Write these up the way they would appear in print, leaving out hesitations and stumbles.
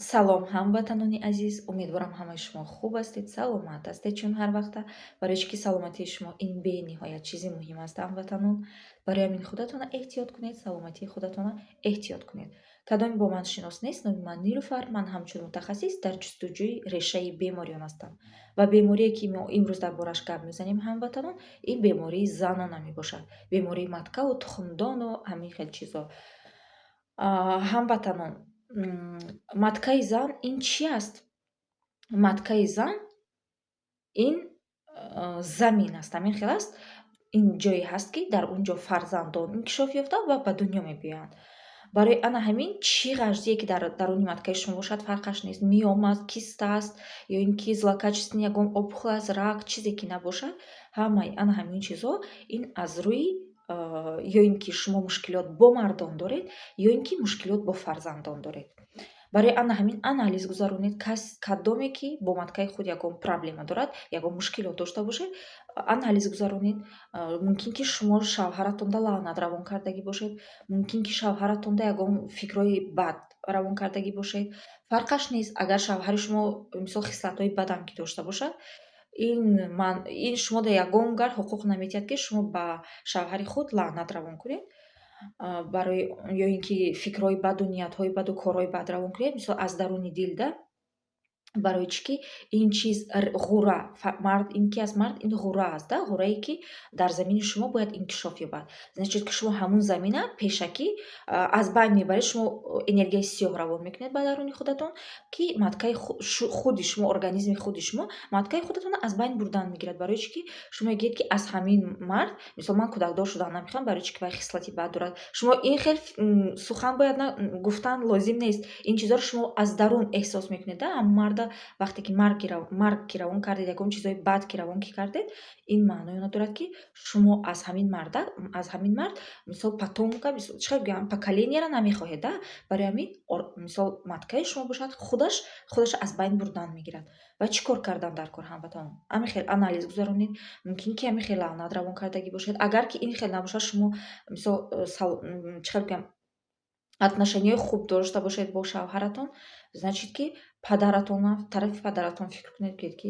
Салом, ҳамватанони азиз, умедворам ҳамаи шумо хуб ҳастед, саломат ҳастед, чун ҳар вақта барои чӣ ки саломатии шумо ин бениҳоят чизи муҳим аст, ҳамватанон. Барои ҳамин худатона эҳтиёт кунед, саломатии худатона эҳтиёт кунед. Кадоме бо ман шинос нест, номи ман Нилуфар, ман ҳамчун мутахассис дар ҷустуҷӯи решаи бемориён ҳастам. Ва беморие ки мо имрӯз дар бораш гап мезанем, ҳамватанон, ин бемории занона мебошад. Бемории маткаву тухмдону ҳамин хел чизо. Ҳамватанон, маткаи зан ин чӣ аст? Маткаи зан ин замин аст, ҳамин хел аст. Ин ҷое ҳаст, ки дар он ҷо фарзандон инкишоф ёфтаанд ва ба дунё мебиёянд. Барои ана ҳамин чӣ ғажзие ки дар даруни маткаи шумо бошад фарқаш нест. Миом аст, киста аст, ё ин ки злокачественный ягон опухол аст, рак, чизе ки набошад, ҳамаи ана ҳамин чизо ин аз рӯи ё ин ки шумо мушкилот бо мардон доред, ё ин ки мушкилот бо фарзандон доред. Барои ана ҳамин анализ гузаронед. Кадоме ки бо маткаи худ ягон проблема дорад, ягон мушкилот дошта бошед, анализ гузаронед. Мумкин ки шумо шавҳаратонда лаънат равон кардагӣ бошед, мумкин ки шавҳаратонда ягон фикрҳои бад равон кардагӣ бошед. Фарқаш нест, агар шавҳари шумо мисол хислатҳои бадам ки дошта бошад, ин шумо дар ягон гар ҳуқуқ наметиҳад, ки шумо ба шавҳари худ лаънат равон кунед. Барои ё ин ки фикрҳои баду ниятҳои баду корҳои бад равон кунед, мисол аз даруни дил да. Барои чӣ ки ин чиз ғура, ин ки аз мард ин ғура аст да, ғурае ки дар замини шумо бояд инкишоф ёбад. Значит ки шумо ҳамун замина пешакӣ аз байн мебаред, шумо энергияи сиёҳ равон мекунед ба даруни худатон, ки маткаи худи шумо, организми худи шумо маткаи худатонро аз байн бурдан мегирад. Барои чӣ ки шумо мегӯед, ки аз ҳамин мард, мисол ман кӯдакдор шудан намехоҳам, барои чӣ ки вай хислати бад дорад. Шумо ин хел сухан бояд гуфтан лозим нест. Ин чизоро шумо аз дарун эҳсос мекунед да. Ҳамун марда вақте ки марг ки равон кардед, ягон чизҳои бад ки равон ки кардед, ин маъное оно дорад, ки шумо аз ҳамин мард мисол потомка, мисол чӣ хел гӯям, поколениеро намехоҳед да. Барои ҳамин мисол маткаи шумо бошад, худаш аз байн бурдан мегирад. Ва чӣ кор кардан дар кор, ҳамватанон? Ҳамин хел анализ гузаронед. Мумкин ки ҳамин хел лаънат равон кардагӣ бошед. Агар ки ин хел набошад, шумо мисол чӣ хел гӯям, отношенияи хуб дошта бошед бо шавҳаратон, значит ки тарафи падаратон фикр кунед, ки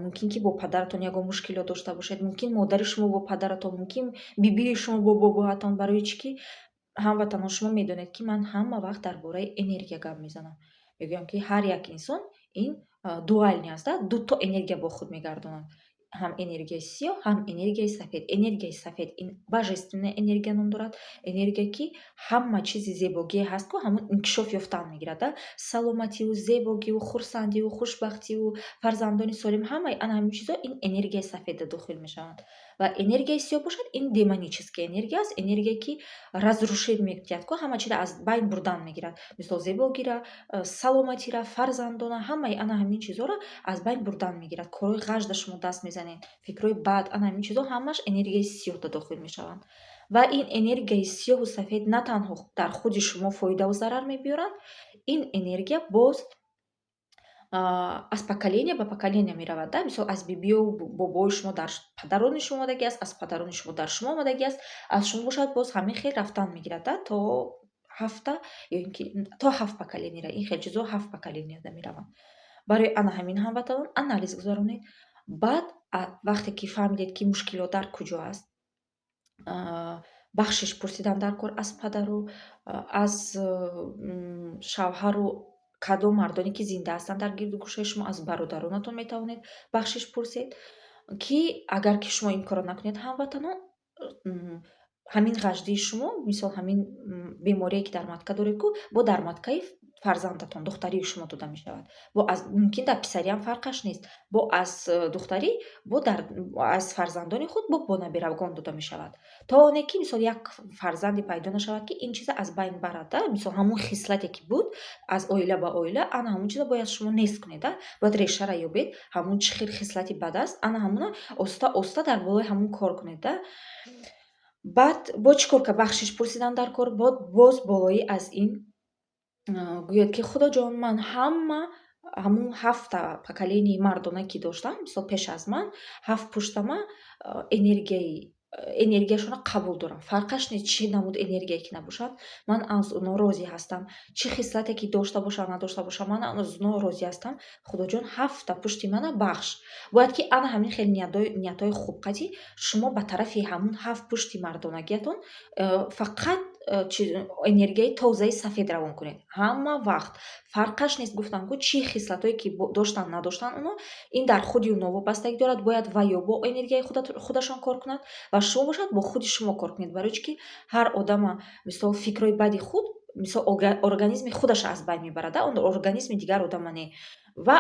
мумкин ки бо падаратон ягон мушкилот дошта бошед, мумкин модари шумо бо падаратон, мумкин бибии шумо бо бобоатон. Барои чӣ ки ҳамватанон, шумо медонед, ки ман ҳама вақт дар бораи энергия гап мезанам. Мегӯям, ки ҳар як инсон ин дуальный аст да, дуто энергия бо худ мегардонад. Ҳам энергияи сиёҳ, ҳам энергияи сафед. Энергияи сафед ин божественная энергия ном дорад. Энергия ки ҳама чизи зебогие ҳаст, ку ҳамун инкишоф ёфтан мегирад да. Саломативу зебогиву хурсандиву хушбахтиву фарзандони солим, ҳамаи ана ҳамин чизо ин энергияи сафеда дохил мешаванд. Ва энергияи сиёҳ бошад, ин демоническая энергия аст. Энергия ки разрушед мекунад, ку ҳама чизро аз байн бурдан мегирад. Мисол зебогира, саломатира, фарзандона, ҳамаи ана ҳамин чизоро аз байн бурдан мегирад. Корҳои ғажда шумо даст мезанед, фикрҳои бад, ана ҳамин чизо ҳамааш энергияи сиёҳда дохил мешаванд. Ва ин энергияи сиёҳу сафед на танҳо дар худи шумо фоидаву зарар мебиёрад, ин энергия боз аз поколения ба поколения меравад да. Мисол аз бибиёву бобои шумо дар падарони шумо омадагӣ аст, аз падарони шумо дар шумо омадагӣ аст, аз шумо бошад боз ҳамин хел рафтан мегирад да, то ҳафта ё ин ки то 7 поколениера, ин хел чизо 7 поколениеда мераванд. Барои ана ҳамин, ҳамватанон, анализ гузаронед. Баъд вақте ки фаҳмидед, ки мушкилот дар куҷо аст, бахшиш пурсидан дар кор аз падару, аз шавҳару кадом мардоне ки зинда ҳастанд дар гирду гӯшаи шумо, аз бародаронатон метавонед бахшиш пурсед, ки агар ки шумо ин корро накунед, ҳамватанон, ҳамин ғаждии шумо, мисол ҳамин беморие ки дар матка доред, ку бо дар маткаи фарзандатон, духтарии шумо дода мешавад. Бо аз мумкин дар писариам фарқаш нест. Бо аз духтарӣ, аз фарзандони худ бо набиравгон дода мешавад. То оне ки мисол як фарзанде пайдо нашавад, ки ин чиза аз байн барад да. Мисол ҳамун хислате ки буд аз оила ба оила, ана ҳамун чиза бояд шумо нест кунед да. Бояд решаро ёбед, ҳамун чӣ хел хислати бад аст, ана ҳамуна оста оста дар болои ҳамун кор кунед да. Баъд бо чӣ кор кард? Бахшиш пурсидан дар кор, боз болои аз ин гӯяд, ки худоҷон, ман ҳамун 7 поколенияи мардона ки доштам, мисол пеш аз ман 7 пуштама энергияи энергияшонро қабул дорам. Фарқаш нест чӣ намуд энергияе ки набошад, ман аз онҳо розӣ ҳастам. Чӣ хислате ки дошта бошад, надошта бошад, ман аз онҳо розӣ ҳастам. Худоҷон ҳафта пушти мана бахш. Бояд ки ана ҳамин хеле ниятҳои хуб қати шумо ба тарафи ҳамун ҳафт пушти мардонагиятон фақат энергияи тозаи сафед равон кунед. Ҳама вақт. Фарқаш нест гуфтам ку чӣ хислатое ки доштан надоштан онҳо, ин дар худи онҳо вобастагӣ дорад. Бояд ва ё бо энергияи худашон кор кунад ва шумо бошад бо худи шумо кор кунед. Барои чӣ ки ҳар одама мисол фикрҳои бади худ мисол организми худаша аз байн мебарад, он организми дигар одама не. Ва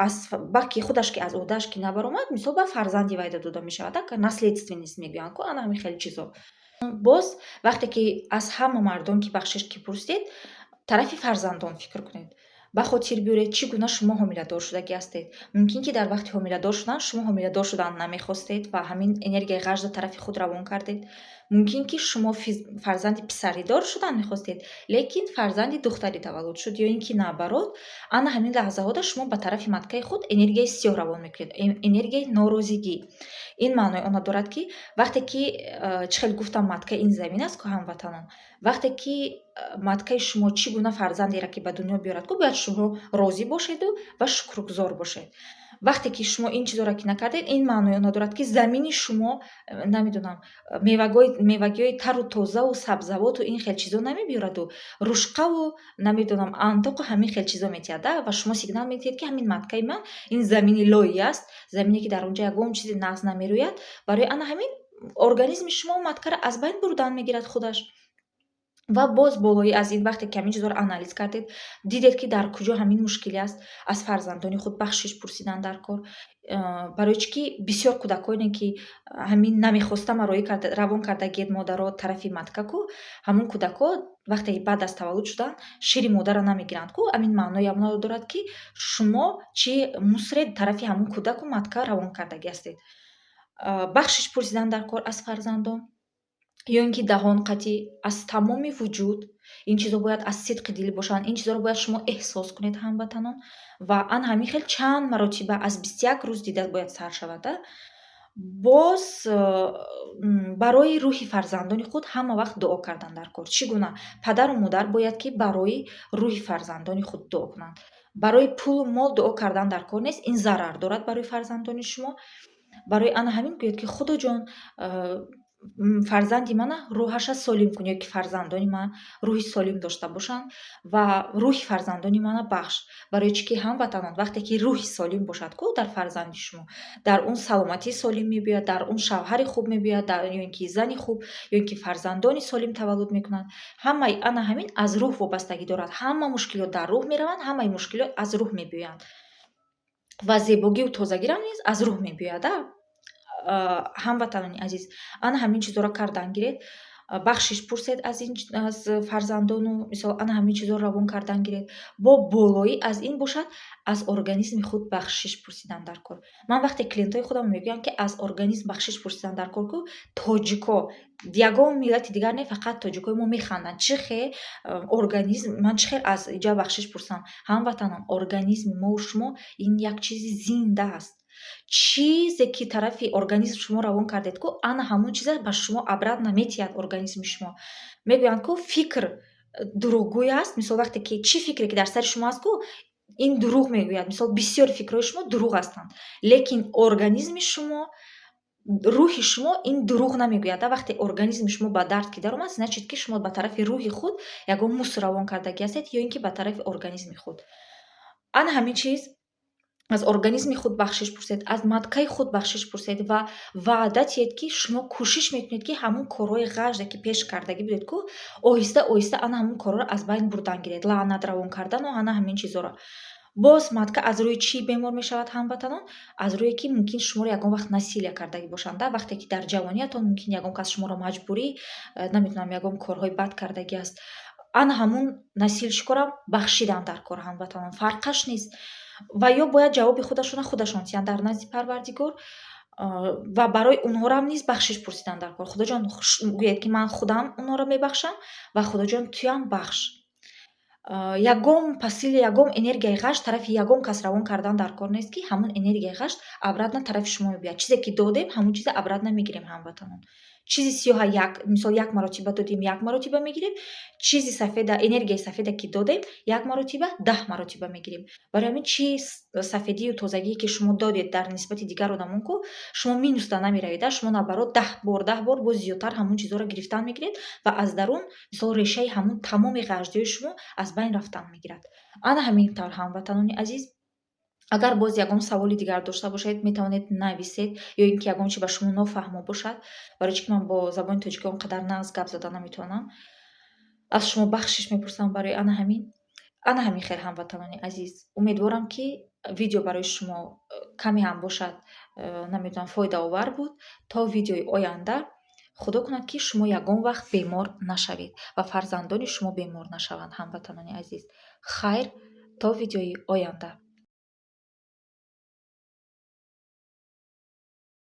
аз баки худаш ки аз одааш ки набаромад, мисол ба фарзанди вай дода мешавад. Наследственность мегӯянд ку ана ҳамин хеле чизо. Боз вақте ки аз ҳама мардон ки бахшиш ки пурсед, тарафи фарзандон фикр кунед. Ба хотир биёред чӣ гуна шумо ҳомиладор шудагӣ ҳастед. Мумкин ки дар вақти ҳомиладор шудан шумо ҳомиладор шудан намехостед ва ҳамин энергияи ғажда тарафи худ равон кардед. Мумкин ки шумо фарзанди писаридор шудан мехостед, лекин фарзанди духтарӣ таваллуд шуд ё ин ки наоборот. Ана ҳамин лаҳзаҳода шумо ба тарафи маткаи худ энергияи сиёҳ равон мекунед, энергияи норозигӣ. Ин маънои он дорад ки вақте ки чӣ хел гуфтам матка ин замин аст ку ҳамватанон. Вақте ки маткаи шумо чӣ гуна фарзандеро ки ба дунё биёрад ку бояд шумо розӣ бошеду ва шукргузор бошед. Вақте ки шумо ин чизоро ки накардед, ин маънои он дорад ки замини шумо намедонам мевагиҳои тару тозаву сабзавоту ин хел чизо намебиёраду рушқаву намедонам антоқу ҳамин хел чизо метиҳад ва шумо сигнал медиҳед ки ҳамин маткаи ман ин замини лойи аст, замине ки дар он ҷо ягон чизи нағз намерояд. Барои ана ҳамин организми шумо маткаро аз байн бурдан мегирад худаш. Ва боз болои аз ин вақте ки ҳамин чизоро анализ кардед, дидед ки дар куҷо ҳамин мушкилӣ аст, аз фарзандони худ бахшиш пурсидан дар кор. Барои чӣ ки бисёр кӯдаконе ки ҳамин намехостама равон кардагиед модаро тарафи матка ку, ҳамун кӯдакҳо вақте баъд аз таваллуд шудан шири модарро намегиранд ку, ҳамин маънои ҳамон дорад ки шумо чӣ мусред тарафи ҳамун кӯдаку матка равон кардагӣ ҳастед. Бахшиш пурсидан дар кор аз фарзандон ё ин ки даҳон қатӣ аз тамоми вуҷуд, ин чизо бояд аз сидқи дилӣ бошанд, ин чизоро бояд шумо эҳсос кунед ҳамватанон ва ан ҳамин хел чанд маротиба аз 21 рӯз дида бояд сар шавад. Боз барои рӯҳи фарзандони худ ҳама вақт дуо кардан дар кор. Чӣ гуна падару модар бояд ки барои рӯҳи фарзандони худ дуо кунанд. Барои пулу мол дуо кардан дар кор нест, ин зарар дорад барои фарзандони шумо. Барои ана ҳамин гӯед ки худоҷон фарзанди мана рӯҳаша солим кун, ё ки фарзандони ман рӯҳи солим дошта бошанд ва рӯҳи фарзандони мана бахш. Барои чӣ ки ҳамватанон вақте ки рӯҳи солим бошад ку дар фарзанди шумо, дар он саломатии солим мебиёяд, дар он шавҳари хуб мебиёяд, ё ин ки зани хуб, ё ин ки фарзандони солим таваллуд мекунанд. Ҳамаи ана ҳамин аз рӯҳ вобастагӣ дорад. Ҳама мушкилот дар рӯҳ мераванд, ҳамаи мушкилот аз рӯҳ мебиёянд. Ва зебогиву тозагирам низ аз рӯҳ мебиёяд. Ҳамватанони азиз, ана ҳамин чизоро кардан гиред. Бахшиш пурсед аз фарзандону мисол ана ҳамин чизоро равон кардан гиред. Бо болоӣ аз ин бошад аз организми худ бахшиш пурсидан дар кор. Ман вақте клиентҳои худамро мегӯям ки аз организм бахшиш пурсидан дар кор ку, тоҷико ягон миллати дигар не, фақат тоҷикои мо механданд. Чӣ хел организм ман чӣ хел аз иҷа бахшиш пурсам. Ҳамватанон, организми мову шумо ин як чизи зинда аст. Чизе ки тарафи организм шумо равон кардед ку, ана ҳамон чизе ба шумо обратно метиҳад организми шумо. Мегӯянд ку фикр дурӯғгӯй аст. Мисол вақте ки чӣ фикре ки дар сари шумо аст ку, ин дурӯғ мегӯяд. Мисол бисёр фикрҳои шумо дурӯғ ҳастанд, лекин организми шумо, рӯҳи шумо ин дурӯғ намегӯяд. Вақте организми шумо ба дард ки даромад, значит ки шумо ба тарафи рӯҳи худ ягон муср равон кардагӣ ҳастед, ё ин ки ба тарафи организми худ. Ана ҳамин чиз аз организми худ бахшиш пурсед, аз маткаи худ бахшиш пурсед ва ваъда диҳед ки шумо кӯшиш мекунед ки ҳамун корҳои ғажде ки пеш кардагӣ будед ку, оҳиста оҳиста ана ҳамун корҳоро аз байн бурдан гиред. лаънат равон кардану ана ҳамин чизоро. Боз матка аз рӯи чӣ бемор мешавад ҳамватанон? Аз рӯе ки мумкин шуморо ягон вақт насилия кардагӣ бошанд. Вақте ки дар ҷавониятон мумкин ягон кас шуморо маҷбурӣ, намедонам, ягон корҳои бад кардагӣ аст. Ана ҳамун насилшикорам бахшидан дар кор ҳамватанон. Фарқаш нест. Ва ё бояд ҷавоби худашон диҳанд дар назди Парвардигор ва барои онҳорам низ бахшиш пурсидан дар кор. Худоҷон гӯед ки ман худам онҳоро мебахшам ва худоҷон туям бахш. Ягон посили, ягон энергияи ғашт тарафи ягон кас равон кардан дар кор нест ки ҳамун энергияи ғашт обратно тарафи шумо мебиёяд. Чизе ки додем, ҳамун чизе обратно мегирем ҳамватанон. чизи сиёҳа мисол 1 маротиба додем 1 маротиба мегирем, чизи сафеда энергияи сафеда ки додем 1 маротиба 10 маротиба мегирем. Барои ҳамин чи сафедию тозагие ки шумо додед дар нисбати дигар одамон ку шумо минусда намеравед, шумо навбарот 10 бор боз зиёдтар ҳамон чизҳоро гирифтан мегиред ва аз дарун мисол решаи ҳамон тамоми ғаҷдиҳои шумо аз байн рафтан мегирад. Ана ҳамин тавр ҳамватанони азиз, агар боз ягон саволи дигар дошта бошед, метавонед нависед ё ин ки ягон чи ба шумо нофаҳмо бошад, барои чӣ ки ман бо забони тоҷикӣ он қадар нағз гап зада наметавонам. Аз шумо бахшиш мепурсам барои ана ҳамин. Ана ҳамин хел ҳамватанони азиз, умедворам ки видео барои шумо каме ҳам бошад, намедонам фоидаовар буд. То видеои оянда, худо кунад ки шумо ягон вақт бемор нашавед ва фарзандони шумо бемор нашаванд. Ҳамватанони азиз, хайр, то видеои оянда.